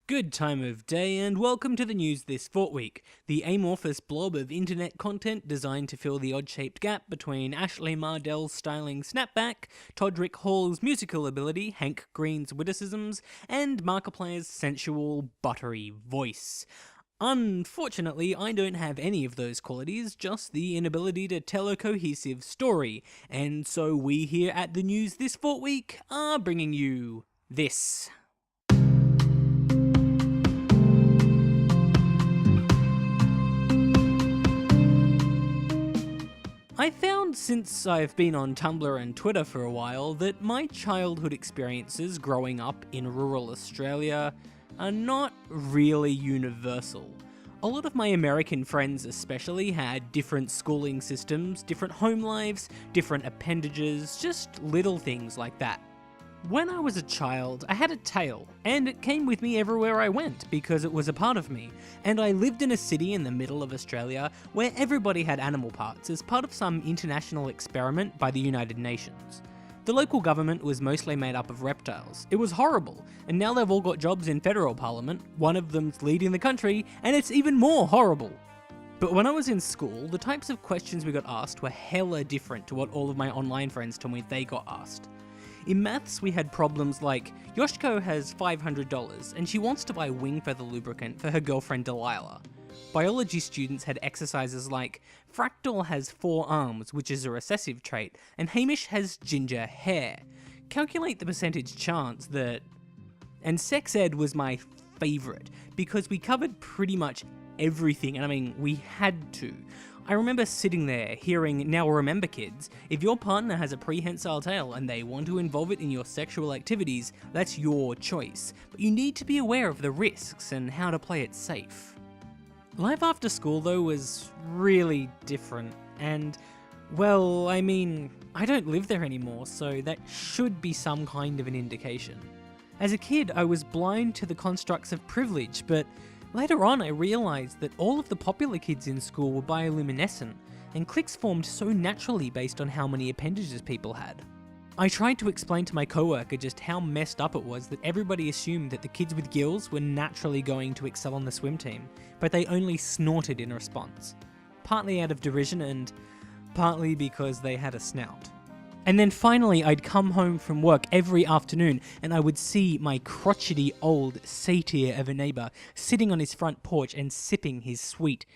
Good time of day and welcome to the news this Fortweek, the amorphous blob of internet content designed to fill the odd-shaped gap between Ashley Mardell's styling snapback, Todrick Hall's musical ability, Hank Green's witticisms, and Markiplier's sensual, buttery voice. Unfortunately, I don't have any of those qualities, just the inability to tell a cohesive story, and so we here at the news this Fortweek are bringing you this. I found since I've been on Tumblr and Twitter for a while that my childhood experiences growing up in rural Australia are not really universal. A lot of my American friends especially had different schooling systems, different home lives, different appendages, just little things like that. When I was a child, I had a tail, and it came with me everywhere I went because it was a part of me, and I lived in a city in the middle of Australia where everybody had animal parts as part of some international experiment by the United Nations. The local government was mostly made up of reptiles. It was horrible, and now they've all got jobs in federal parliament, one of them's leading the country, and it's even more horrible. But when I was in school, the types of questions we got asked were hella different to what all of my online friends told me they got asked. In maths, we had problems like, Yoshiko has $500 and she wants to buy wing feather lubricant for her girlfriend Delilah. Biology students had exercises like, Fractal has 4 arms, which is a recessive trait, and Hamish has ginger hair. Calculate the percentage chance that... And sex ed was my favourite, because we covered pretty much everything, and I mean, we had to. I remember sitting there, hearing, now remember kids, if your partner has a prehensile tail and they want to involve it in your sexual activities, that's your choice, but you need to be aware of the risks and how to play it safe. Life after school though was really different, and, well, I mean, I don't live there anymore, so that should be some kind of an indication. As a kid, I was blind to the constructs of privilege, but later on I realised that all of the popular kids in school were bioluminescent, and cliques formed so naturally based on how many appendages people had. I tried to explain to my coworker just how messed up it was that everybody assumed that the kids with gills were naturally going to excel on the swim team, but they only snorted in response. Partly out of derision and partly because they had a snout. And then finally I'd come home from work every afternoon and I would see my crotchety old satyr of a neighbour sitting on his front porch and sipping his sweet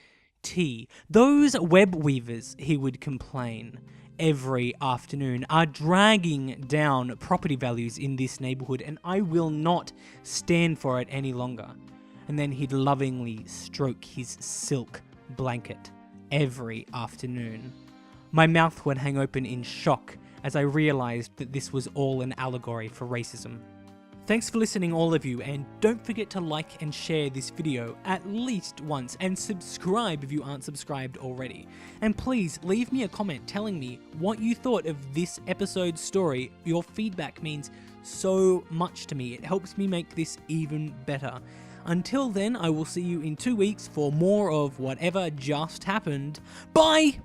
tea. Those web weavers, he would complain every afternoon, are dragging down property values in this neighbourhood and I will not stand for it any longer. And then he'd lovingly stroke his silk blanket every afternoon. My mouth would hang open in shock as I realised that this was all an allegory for racism. Thanks for listening all of you, and don't forget to like and share this video at least once, and subscribe if you aren't subscribed already. And please leave me a comment telling me what you thought of this episode's story. Your feedback means so much to me, it helps me make this even better. Until then, I will see you in 2 weeks for more of whatever just happened. Bye!